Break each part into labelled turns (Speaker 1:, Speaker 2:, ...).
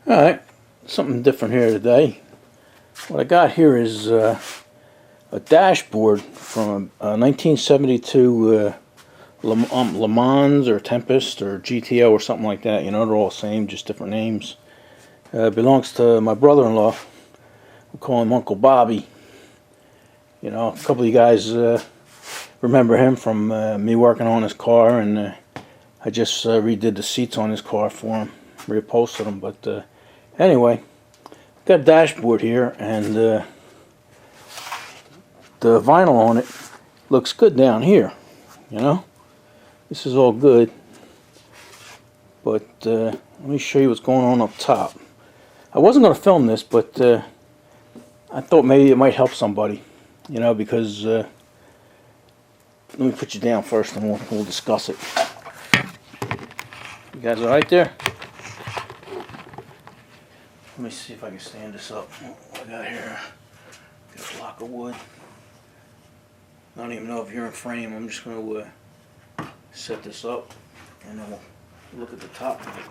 Speaker 1: Alright, something different here today. What I got here is a dashboard from a 1972 Le Mans or Tempest or GTO or something like that. You know, they're all the same, just different names. Belongs to my brother-in-law. We call him Uncle Bobby. You know, a couple of you guys remember him from me working on his car, and I just redid the seats on his car for him, reupholstered them. But anyway, got a dashboard here, and the vinyl on it looks good down here. You know, this is all good, but let me show you what's going on up top. I wasn't going to film this, but I thought maybe it might help somebody, you know, because let me put you down first and we'll discuss it. You guys all right there? Let me see if I can stand this up. What I got here, got a block of wood. I don't even know if you're in frame. I'm just going to set this up, and then we'll look at the top of it.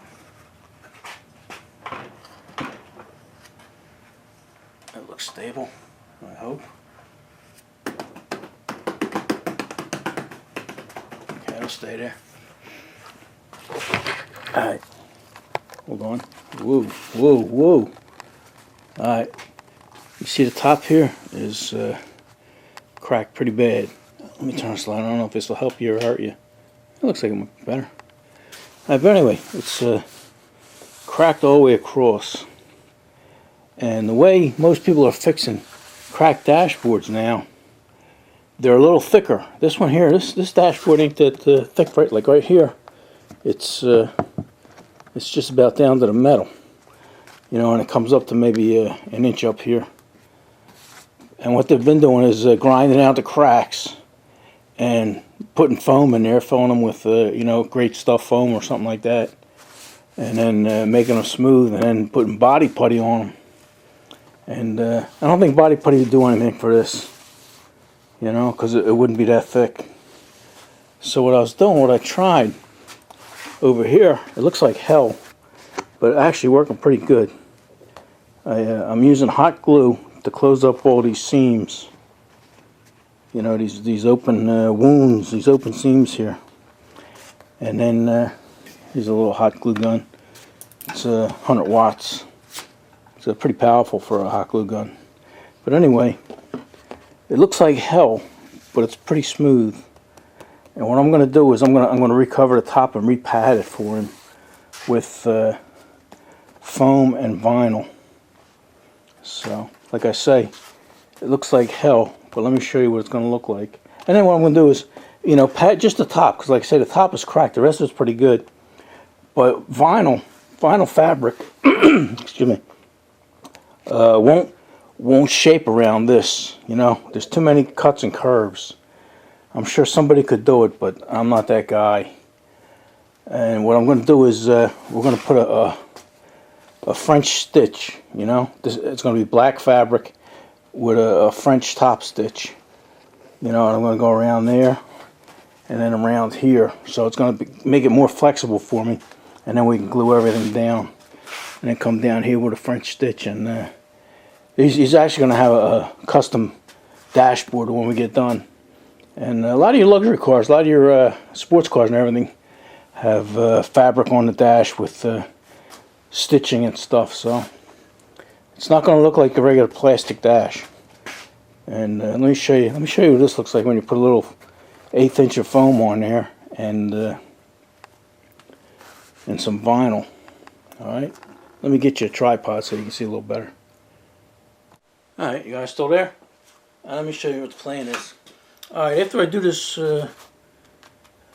Speaker 1: That looks stable, I hope. Okay, it'll stay there. Alright, hold on. Whoa, whoa, whoa. Alright, you see the top here is cracked pretty bad. Let me turn this light on. I don't know if this will help you or hurt you. It looks like it might be better. But anyway, it's cracked all the way across. And the way most people are fixing cracked dashboards now, they're a little thicker. This one here, this dashboard ain't that thick, right? Like right here, it's just about down to the metal, you know, and it comes up to maybe an inch up here. And what they've been doing is grinding out the cracks and putting foam in there, filling them with you know, great stuff foam or something like that, and then making them smooth, and then putting body putty on them. And I don't think body putty would do anything for this, you know, because it wouldn't be that thick. So what I was doing, what I tried over here, it looks like hell, but actually working pretty good. I'm using hot glue to close up all these seams. You know, these open wounds, these open seams here. And then here's a little hot glue gun. It's 100 watts. It's pretty powerful for a hot glue gun. But anyway, it looks like hell, but it's pretty smooth. And what I'm going to do is I'm going to recover the top and repad it for him with foam and vinyl. So, like I say, it looks like hell, but let me show you what it's going to look like. And then what I'm going to do is, you know, pat just the top, because like I say, the top is cracked. The rest is pretty good. But vinyl fabric, excuse me, won't shape around this. You know, there's too many cuts and curves. I'm sure somebody could do it, but I'm not that guy. And what I'm going to do is we're going to put a French stitch. You know, it's going to be black fabric with a French top stitch. You know, and I'm going to go around there and then around here. So it's going to make it more flexible for me. And then we can glue everything down. And then come down here with a French stitch. And he's actually going to have a custom dashboard when we get done. And a lot of your luxury cars, a lot of your sports cars and everything have fabric on the dash with stitching and stuff. So it's not going to look like a regular plastic dash. And let me show you. Let me show you what this looks like when you put a little 1/8 inch of foam on there and some vinyl. All right. Let me get you a tripod so you can see a little better. All right, you guys still there? Let me show you what the plan is. All right, after I do this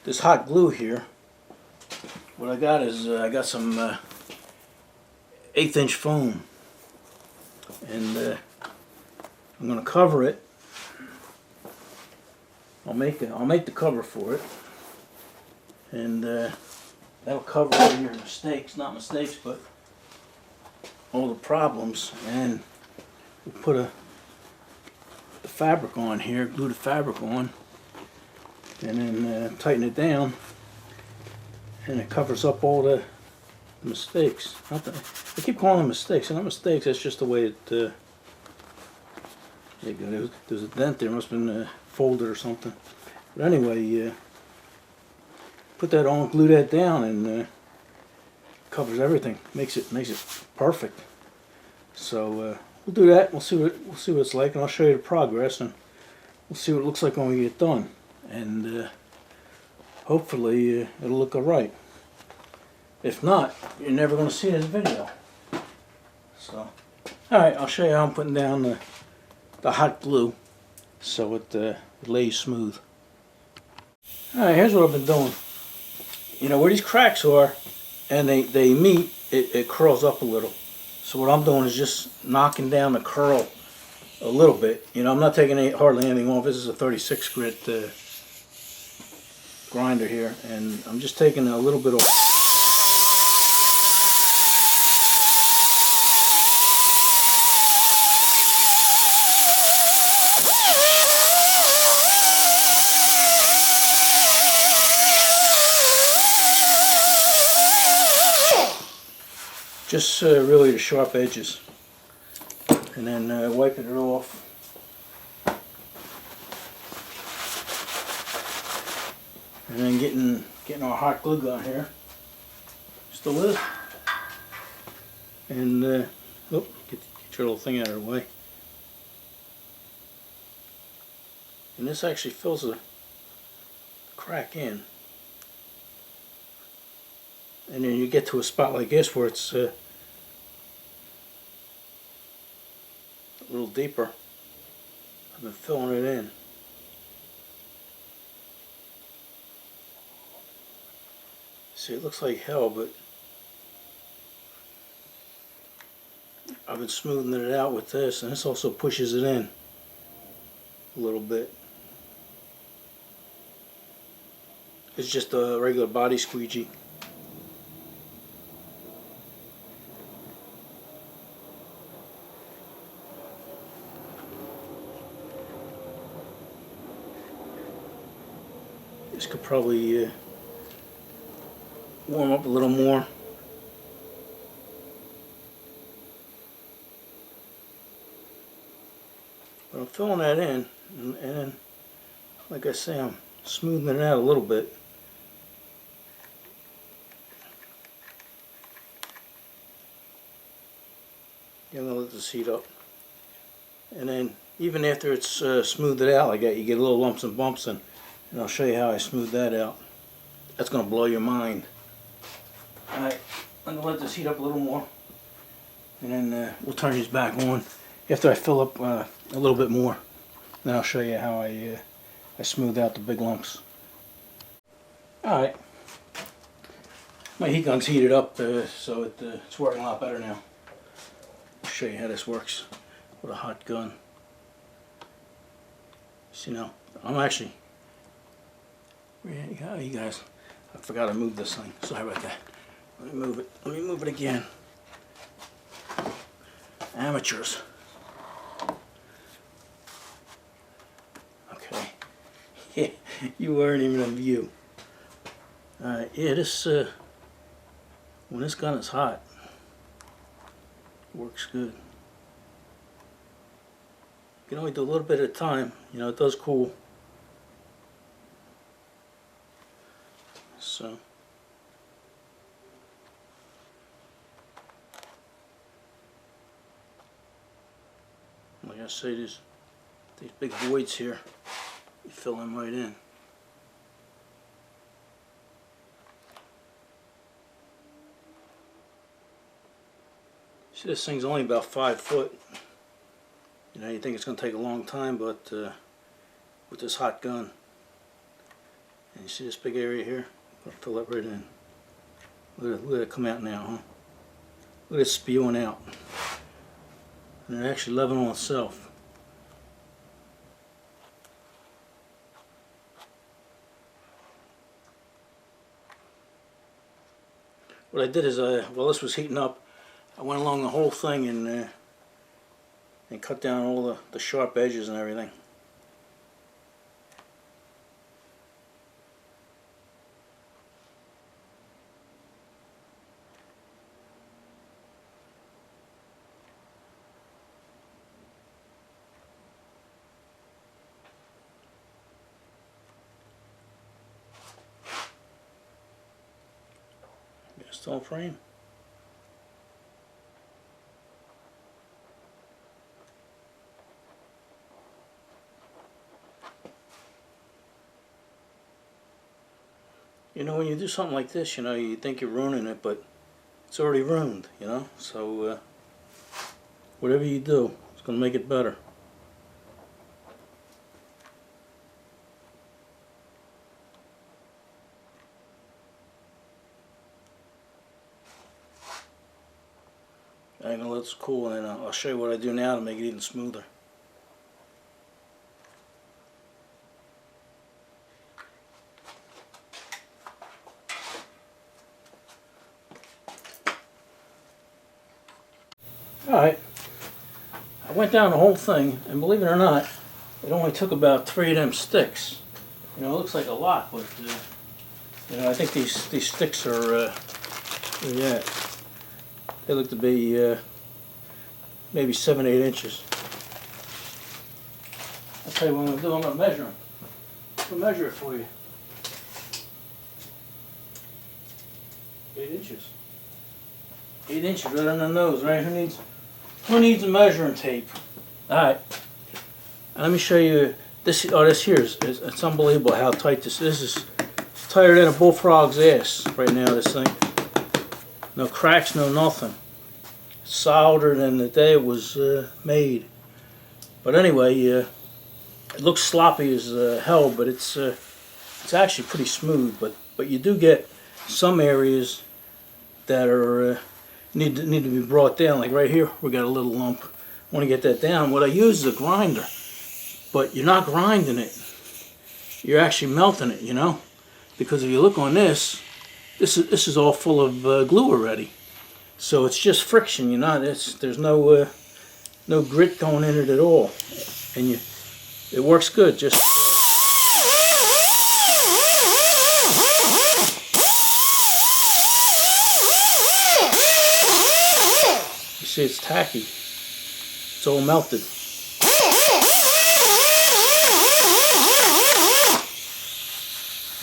Speaker 1: this hot glue here, what I got is I got some 1/8 inch foam, and I'm going to cover it. I'll make the cover for it, and that'll cover all your mistakes, not mistakes, but all the problems. And we'll put the fabric on here, glue the fabric on, and then tighten it down, and it covers up all the mistakes. Not the, I keep calling them mistakes. They're not mistakes. That's just the way it. There you go. There's a dent there. Must have been folded or something. But anyway, put that on, glue that down, and covers everything. Makes it perfect. So we'll do that. We'll see what it's like, and I'll show you the progress, and we'll see what it looks like when we get done. And hopefully it'll look alright. If not, you're never going to see this video. So, alright, I'll show you how I'm putting down the hot glue so it lays smooth. Alright, here's what I've been doing. You know, where these cracks are and they meet, it curls up a little. So what I'm doing is just knocking down the curl a little bit. You know, I'm not taking hardly anything off. This is a 36 grit grinder here, and I'm just taking a little bit of just really the sharp edges, and then wiping it off. And then getting our hot glue gun here, just the lid, and get your little thing out of the way. And this actually fills the crack in, and then you get to a spot like this where it's a little deeper. I've been filling it in. See, it looks like hell, but I've been smoothing it out with this, and this also pushes it in a little bit. It's just a regular body squeegee. This could probably warm up a little more. But I'm filling that in, and like I say, I'm smoothing it out a little bit. I'm going to let this heat up. And then even after it's smoothed it out like that, you get little lumps and bumps, and I'll show you how I smooth that out. That's going to blow your mind. Alright, I'm going to let this heat up a little more, and then we'll turn these back on after I fill up a little bit more. Then I'll show you how I smooth out the big lumps. Alright, my heat gun's heated up, so it's working a lot better now. I'll show you how this works with a hot gun. See now, I'm actually, you guys, I forgot to move this thing. Sorry about that. Let me move it. Let me move it again. Amateurs. Okay. Yeah, you weren't even in view. Alright, yeah, this, when this gun is hot, it works good. You can only do a little bit at a time. You know, it does cool. So. Like I say, these big voids here, you fill them right in. See, this thing's only about 5 foot. You know, you think it's going to take a long time, but with this hot gun, and you see this big area here, I'm going to fill that right in. Look at it come out now, huh? Look at it spewing out. And it actually leveling on itself. What I did is, while this was heating up, I went along the whole thing and cut down all the sharp edges and everything. Still in frame. You know, when you do something like this, you know, you think you're ruining it, but it's already ruined, you know? So, whatever you do, it's going to make it better. I'm going to let this cool, and then I'll show you what I do now to make it even smoother. Alright, I went down the whole thing, and believe it or not, it only took about 3 of them sticks. You know, it looks like a lot, but, you know, I think these sticks are, yeah, they look to be maybe 7, 8 inches. I'll tell you what I'm going to do, I'm going to measure them. I'll measure it for you. 8 inches. 8 inches right on the nose, right? Who needs a measuring tape? Alright. Let me show you this. Oh, this here is it's unbelievable how tight this is. This is tighter than a bullfrog's ass right now, this thing. No cracks, no nothing. Solider than the day it was made. But anyway, it looks sloppy as hell, but it's actually pretty smooth. But you do get some areas that are need to be brought down. Like right here, we got a little lump. I want to get that down. What I use is a grinder, but you're not grinding it. You're actually melting it, you know. Because if you look on this is all full of glue already. So it's just friction, you know. There's no grit going in it at all, and it works good. Just you see, it's tacky. It's all melted.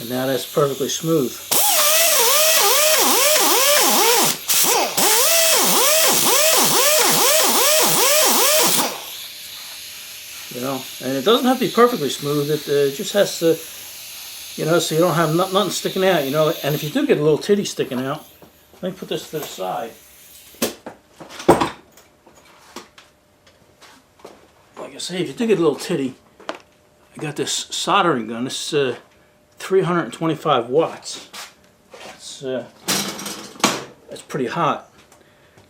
Speaker 1: And now that's perfectly smooth. You know, and it doesn't have to be perfectly smooth. It just has to, you know, so you don't have nothing sticking out, you know. And if you do get a little titty sticking out, let me put this to the side. Like I say, if you do get a little titty, I got this soldering gun. This 325 watts. That's pretty hot.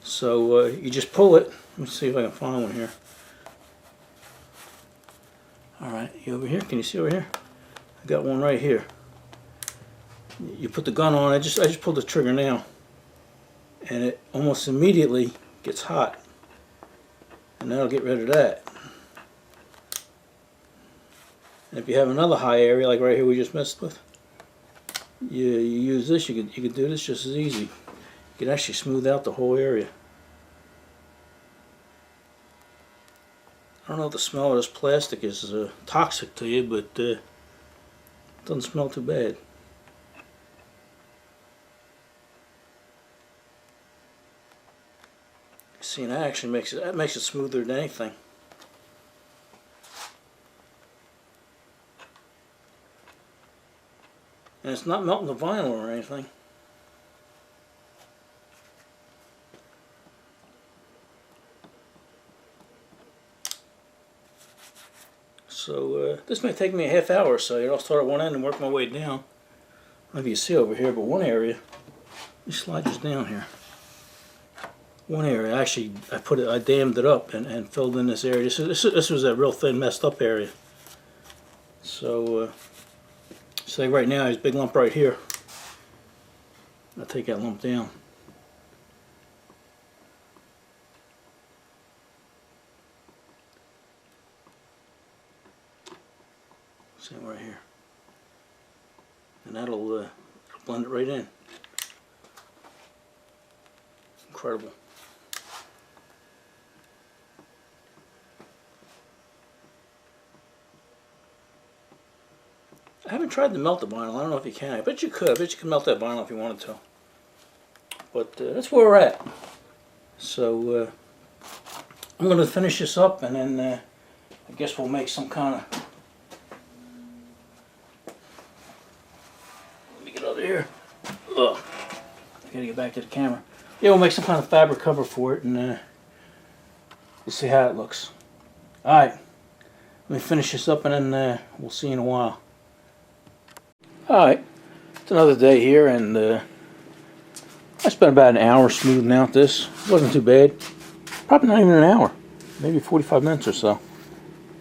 Speaker 1: So you just pull it. Let me see if I can find one here. Alright, you over here? Can you see over here? I got one right here. You put the gun on. I just pulled the trigger now, and it almost immediately gets hot, and that'll get rid of that. And if you have another high area like right here we just messed with, you use this. You could do this just as easy. You can actually smooth out the whole area. I don't know if the smell of this plastic is toxic to you, but it doesn't smell too bad. See, and that actually makes it smoother than anything. And it's not melting the vinyl or anything. So this may take me a half hour or so. I'll start at one end and work my way down. I don't know if you see over here, but one area, let me slide this down here. One area, actually, I dammed it up and filled in this area. This was that real thin, messed up area. So, say right now, there's a big lump right here. I'll take that lump down. Same right here. And that'll blend it right in. Incredible. I haven't tried to melt the vinyl. I don't know if you can. I bet you could. I bet you could melt that vinyl if you wanted to. But that's where we're at. So I'm going to finish this up, and then I guess we'll make some kind of... Let me get over here. Ugh. I gotta get back to the camera. Yeah, we'll make some kind of fabric cover for it, and we'll see how it looks. Alright, let me finish this up, and then we'll see you in a while. Alright, it's another day here, and I spent about an hour smoothing out this. It wasn't too bad. Probably not even an hour. Maybe 45 minutes or so.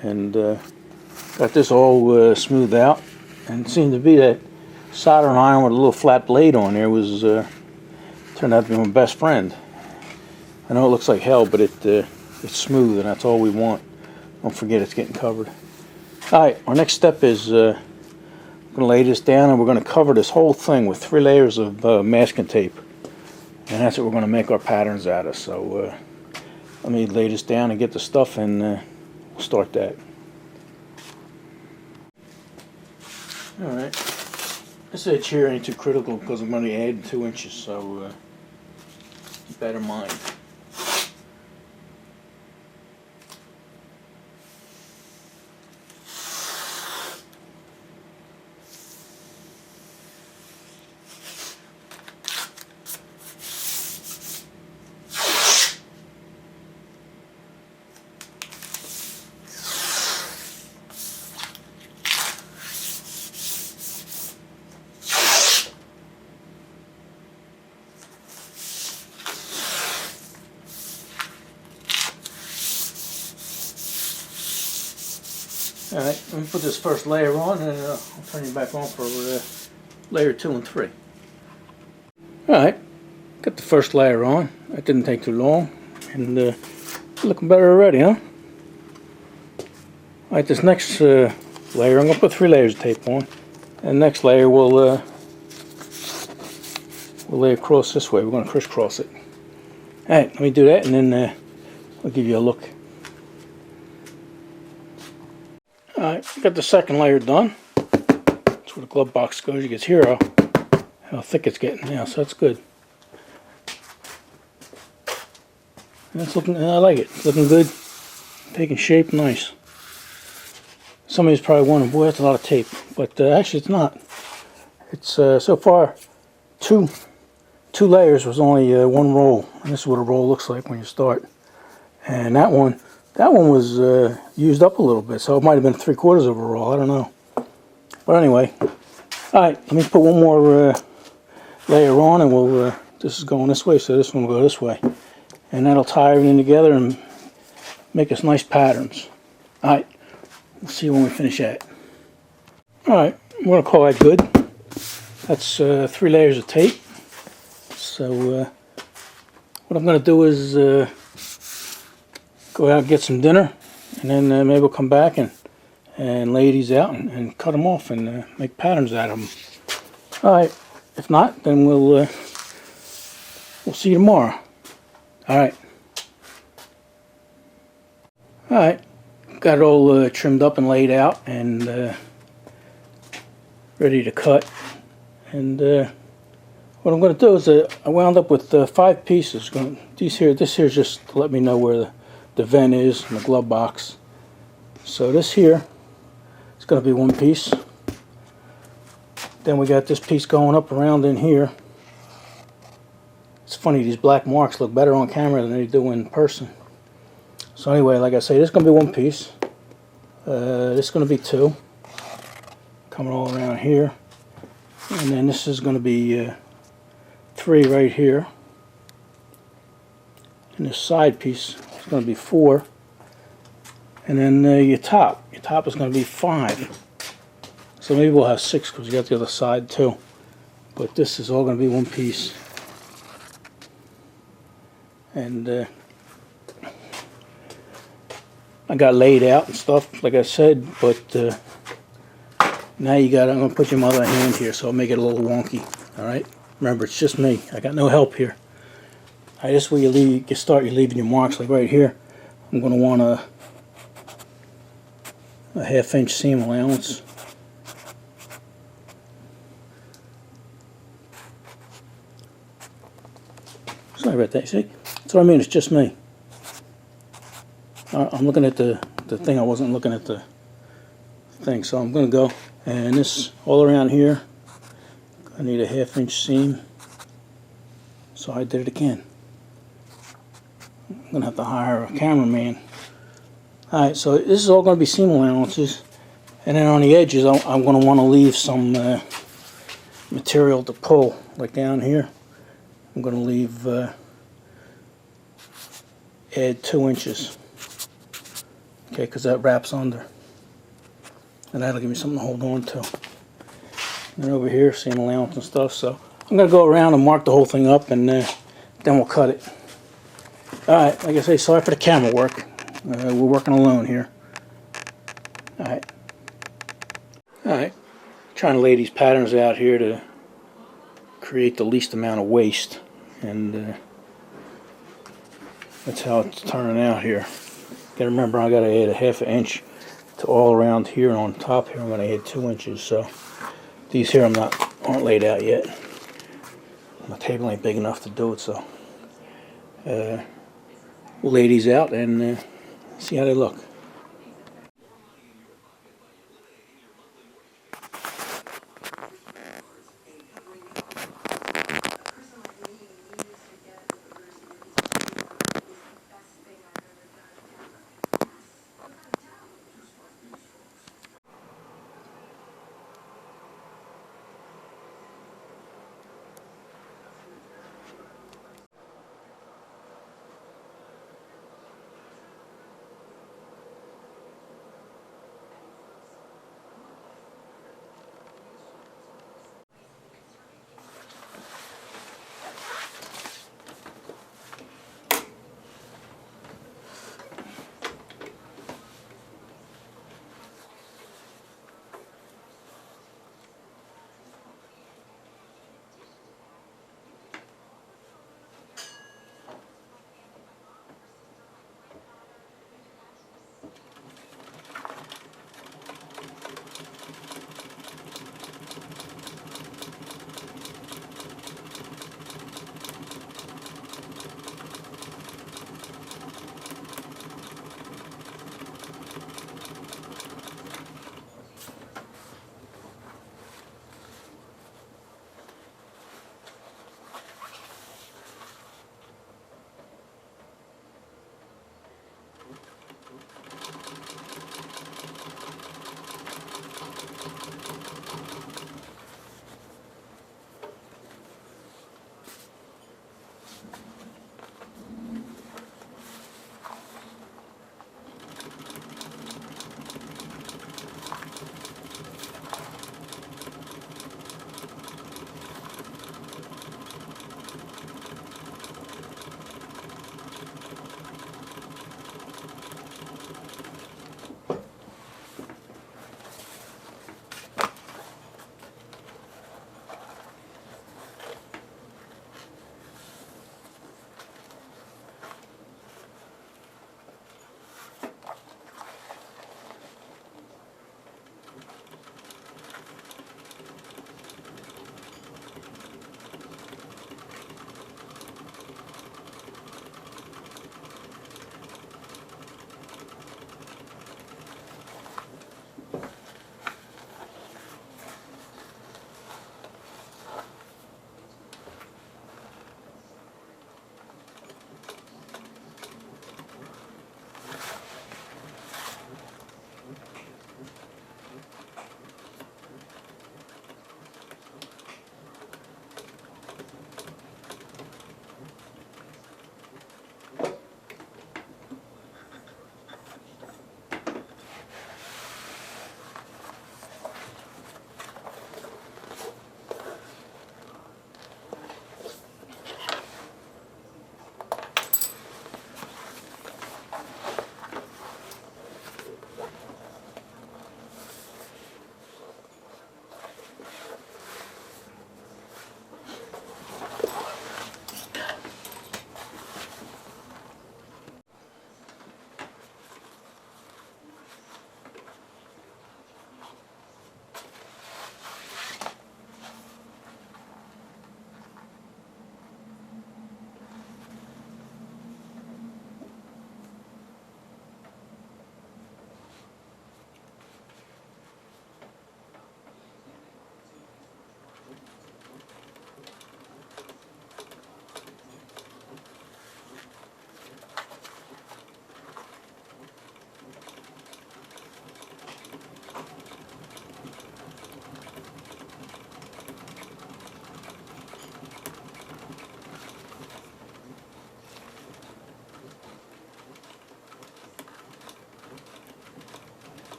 Speaker 1: And got this all smoothed out. And it seemed to be that soldering iron with a little flat blade on there was turned out to be my best friend. I know it looks like hell, but it's smooth, and that's all we want. Don't forget it's getting covered. Alright, our next step is we're going to lay this down, and we're going to cover this whole thing with 3 layers of masking tape. And that's what we're going to make our patterns out of. So let me lay this down and get the stuff, and we'll start that. Alright. This edge here ain't too critical because I'm going to add 2 inches, so keep that in mind. Alright, let me put this first layer on, and I'll turn you back on for layer 2 and 3. Alright, got the first layer on. That didn't take too long, and looking better already, huh? Alright, this next layer, I'm going to put 3 layers of tape on, and the next layer we'll lay across this way. We're going to crisscross it. Alright, let me do that, and then I'll give you a look. Alright, got the second layer done. That's where the glove box goes. You can hear how thick it's getting now, so that's good. And it's looking, I like it. It's looking good. Taking shape, nice. Somebody's probably wondering, boy, that's a lot of tape. But actually, it's not. It's so far two layers was only 1 roll. And this is what a roll looks like when you start. And that one was used up a little bit, so it might have been 3/4 of a roll. I don't know. But anyway, all right. Let me put 1 more layer on, and we'll. This is going this way, so this one will go this way, and that'll tie everything together and make us nice patterns. All right. We'll see when we finish that. All right. I'm gonna call that good. That's 3 layers of tape. So what I'm gonna do is go out and get some dinner, and then maybe we'll come back and lay these out and cut them off and make patterns out of them. Alright, if not, then we'll see you tomorrow. Alright. Alright, got it all trimmed up and laid out and ready to cut. And what I'm going to do is I wound up with 5 pieces. This here is just to let me know where the vent is in the glove box. So this here is going to be 1 piece. Then we got this piece going up around in here. It's funny, these black marks look better on camera than they do in person. So anyway, like I say, this is going to be 1 piece. This is going to be 2. Coming all around here. And then this is going to be 3 right here. And this side piece is going to be 4. And then your top is going to be 5. So maybe we'll have 6 because you got the other side too. But this is all going to be 1 piece. And I got laid out and stuff, like I said, but now I'm going to put your other hand here, so I'll make it a little wonky. Alright? Remember, it's just me. I got no help here. Alright, this is where you start leaving your marks, like right here. I'm going to want a 1/2 inch seam allowance. Sorry about that. See, that's what I mean. It's just me. I'm looking at the thing. I wasn't looking at the thing. So I'm going to go. And this all around here, I need a 1/2 inch seam. So I did it again. I'm going to have to hire a cameraman. Alright, so this is all going to be seam allowances. And then on the edges, I'm going to want to leave some material to pull. Like down here, I'm going to leave, add 2 inches. Okay, because that wraps under. And that'll give me something to hold on to. And then over here, seam allowance and stuff. So I'm going to go around and mark the whole thing up, and then we'll cut it. Alright, like I say, sorry for the camera work. We're working alone here. Alright. Alright. Trying to lay these patterns out here to create the least amount of waste. And that's how it's turning out here. Gotta remember, I gotta add a 1/2 inch to all around here, and on top here I'm gonna add 2 inches. So these here aren't laid out yet. My table ain't big enough to do it, so we'll lay these out and see how they look.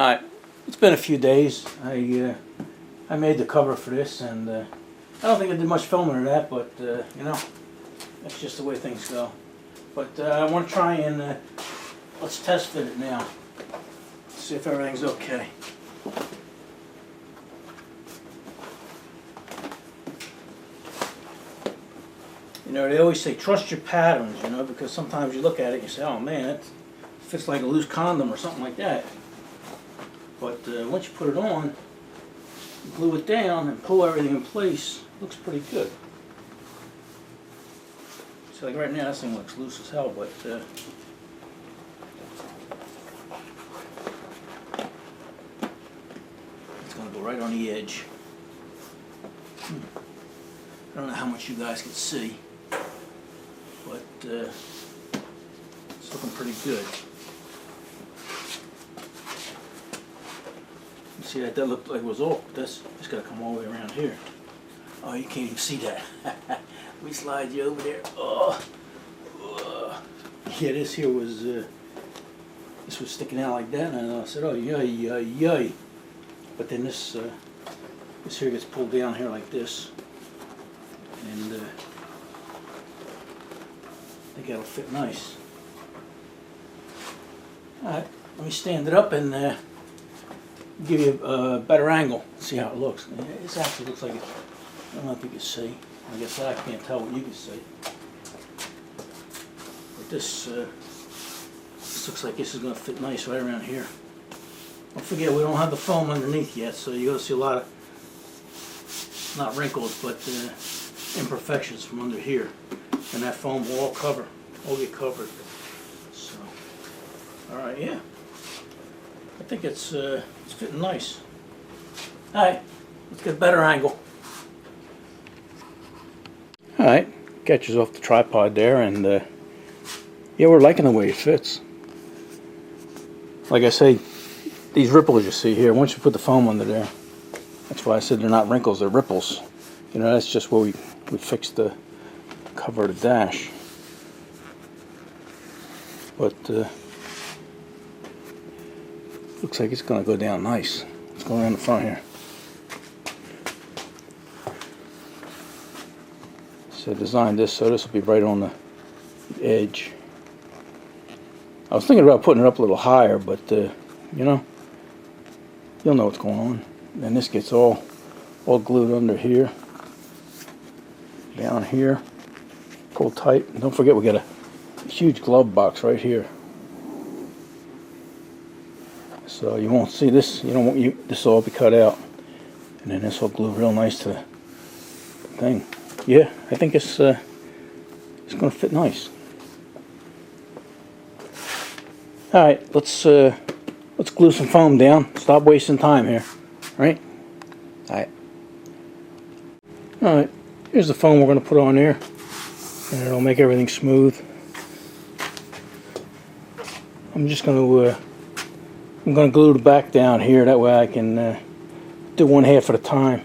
Speaker 1: Alright, it's been a few days. I made the cover for this, and I don't think I did much filming of that, but you know, that's just the way things go. But I want to try and let's test fit it now. See if everything's okay. You know, they always say trust your patterns, you know, because sometimes you look at it and you say, oh man, it fits like a loose condom or something like that. But once you put it on, glue it down and pull everything in place, it looks pretty good. So like right now this thing looks loose as hell, but it's going to go right on the edge. I don't know how much you guys can see, but it's looking pretty good. You see that looked like it was off, but that's just got to come all the way around here. Oh, you can't even see that. Let me slide you over there. Oh, yeah, this here was this was sticking out like that, and I said, oh, yay, yay, yay. But then this here gets pulled down here like this, and I think that'll fit nice. All right, let me stand it up and give you a better angle. See how it looks. This actually looks like it. I don't know if you can see. I guess I can't tell what you can see. But this looks like this is going to fit nice right around here. Don't forget, we don't have the foam underneath yet, so you're going to see a lot of, not wrinkles, but imperfections from under here. And that foam will all get covered. So, all right, yeah. I think it's fitting nice. All right, let's get a better angle. All right, catches off the tripod there, and yeah, we're liking the way it fits. Like I say, these ripples you see here, once you put the foam under there, that's why I said they're not wrinkles, they're ripples. You know, that's just where we fixed the cover of the dash. But looks like it's going to go down nice. Let's go around the front here. So I designed this so this will be right on the edge. I was thinking about putting it up a little higher, but you know, you'll know what's going on. And this gets all glued under here, down here, pull tight. And don't forget we got a huge glove box right here. So you won't see this. You don't want this will all be cut out, and then this will glue real nice to the thing. Yeah, I think it's going to fit nice. All right, let's glue some foam down. Stop wasting time here. All right. All right. All right. Here's the foam we're going to put on there, and it'll make everything smooth. I'm just going to glue the back down here. That way I can do one half at a time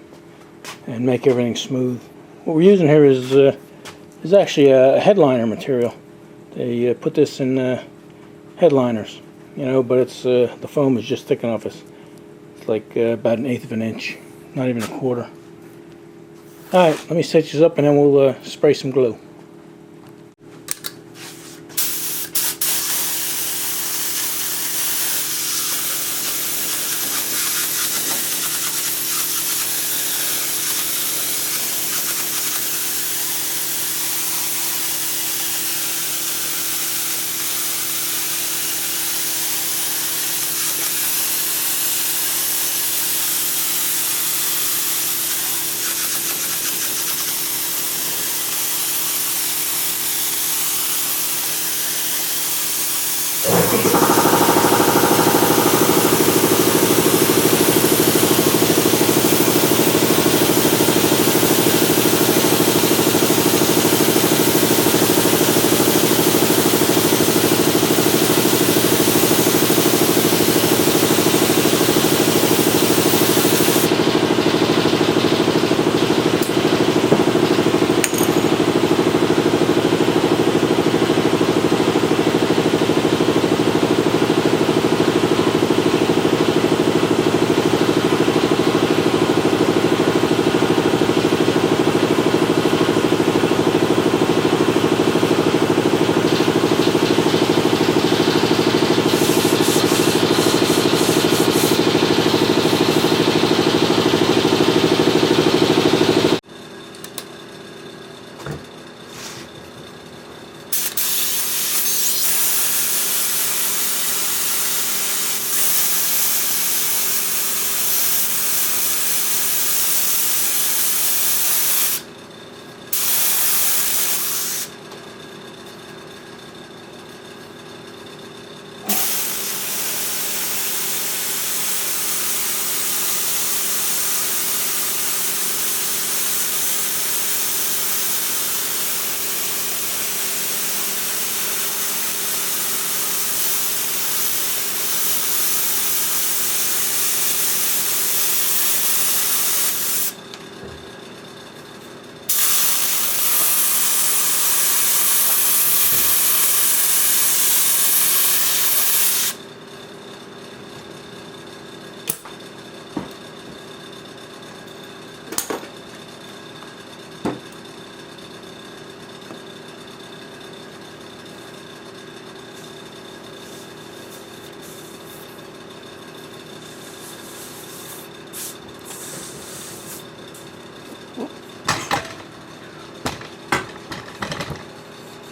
Speaker 1: and make everything smooth. What we're using here is actually a headliner material. They put this in headliners, you know, but it's the foam is just thick enough. It's like about 1/8 of an inch, not even 1/4. All right, let me set these up and then we'll spray some glue.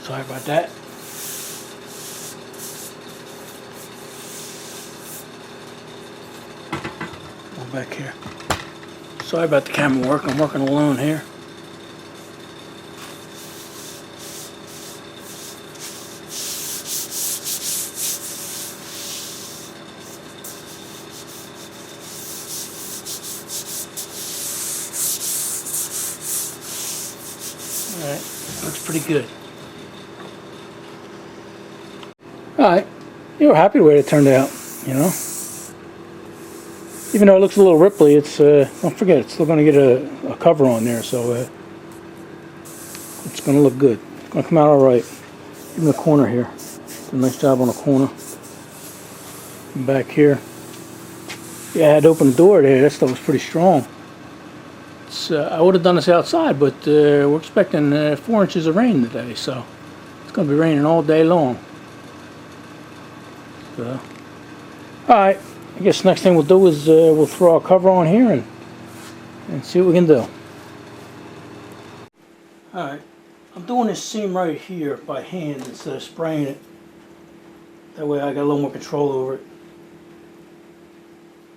Speaker 1: Sorry about that. Go back here. Sorry about the camera work. I'm working alone here. Alright, looks pretty good. Alright, you were happy the way it turned out, you know. Even though it looks a little ripply, it's, don't forget, it's still going to get a cover on there, so it's going to look good. It's going to come out alright. Even the corner here. Did a nice job on the corner. And back here. Yeah, I had to open the door there. That stuff was pretty strong. I would have done this outside, but we're expecting 4 inches of rain today, so it's going to be raining all day long. So, alright, I guess next thing we'll do is we'll throw our cover on here and see what we can do. Alright, I'm doing this seam right here by hand instead of spraying it. That way I got a little more control over it.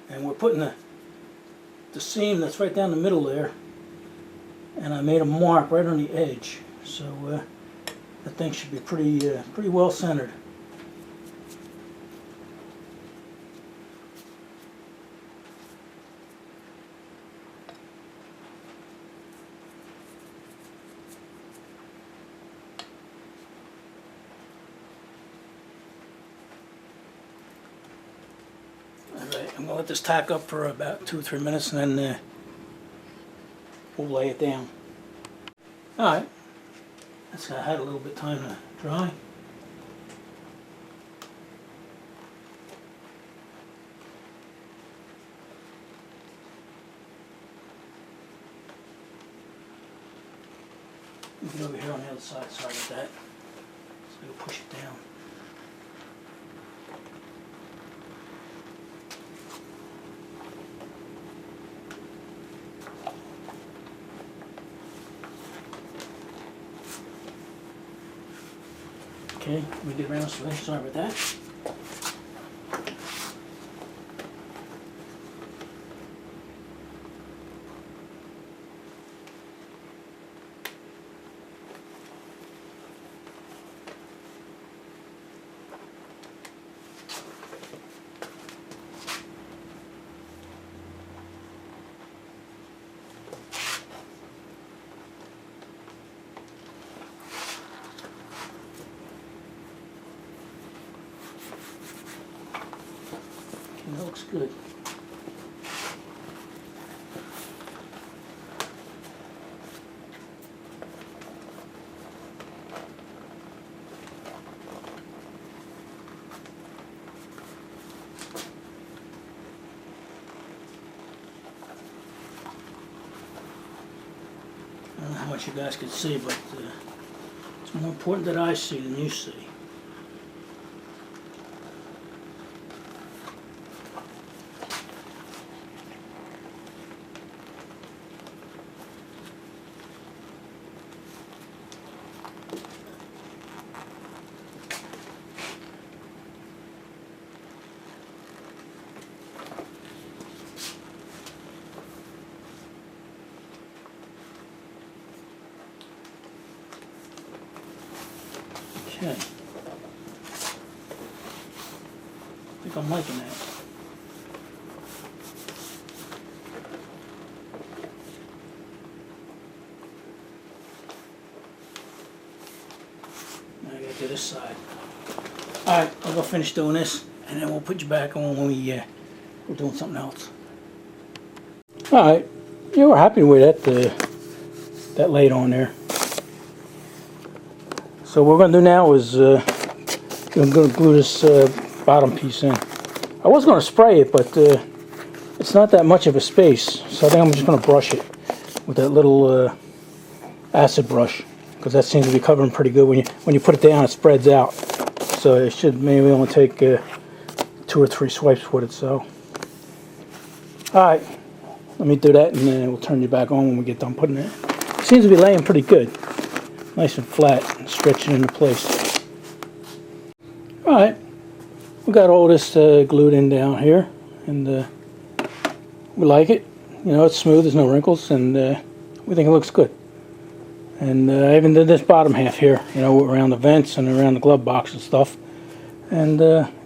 Speaker 1: And we're putting the seam that's right down the middle there, and I made a mark right on the edge, so that thing should be pretty well centered. Alright, I'm going to let this tack up for about 2 or 3 minutes, and then we'll lay it down. Alright, that's had a little bit of time to dry. Get over here on the other side, sorry about that. So we'll push it down. Okay, we get around this way, sorry about that. That looks good. I don't know how much you guys can see, but it's more important that I see than you see. Okay. I think I'm liking that. Now I gotta do this side. Alright, I'll go finish doing this, and then we'll put you back on when we're doing something else. Alright, yeah, we're happy with that laid on there. So what we're going to do now is I'm going to glue this bottom piece in. I was going to spray it, but it's not that much of a space, so I think I'm just going to brush it with that little acid brush, because that seems to be covering pretty good. When you put it down, it spreads out, so it should maybe only take 2 or 3 swipes with it. So, all right, let me do that, and then we'll turn you back on when we get done putting it. It seems to be laying pretty good. nice and flat and stretch it into place. Alright, we got all this glued in down here, and we like it. You know, it's smooth, there's no wrinkles, and we think it looks good. And I even did this bottom half here, you know, around the vents and around the glove box and stuff, and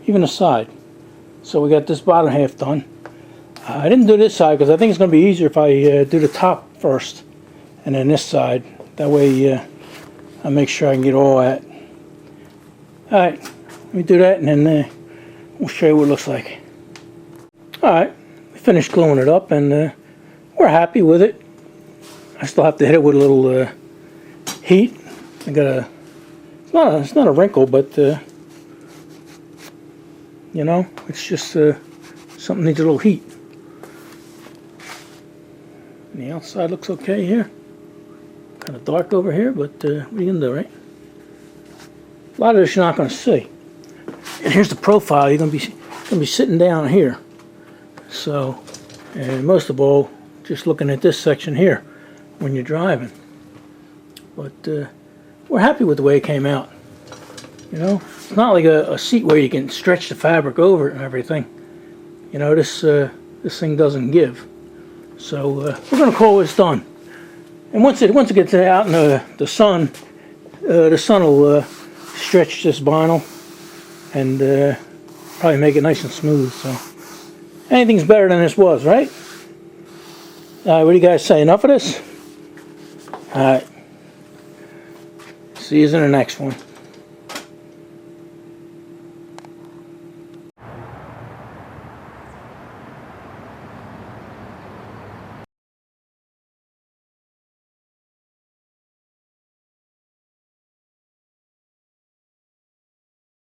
Speaker 1: even the side. So we got this bottom half done. I didn't do this side because I think it's going to be easier if I do the top first and then this side. That way I make sure I can get all that. Alright, let me do that, and then we'll show you what it looks like. Alright, we finished gluing it up, and we're happy with it. I still have to hit it with a little heat. I got a, it's not a wrinkle, but you know, it's just something needs a little heat. And the outside looks okay here. Kind of dark over here, but what are you gonna do, right? A lot of this you're not gonna see. And here's the profile. You're gonna be sitting down here. So, and most of all, just looking at this section here when you're driving. But we're happy with the way it came out. You know, it's not like a seat where you can stretch the fabric over it and everything. You know, this thing doesn't give. So we're going to call this done. And once it gets out in the sun will stretch this vinyl and probably make it nice and smooth. So anything's better than this was, right? What do you guys say? Enough of this? All right. See you in the next one.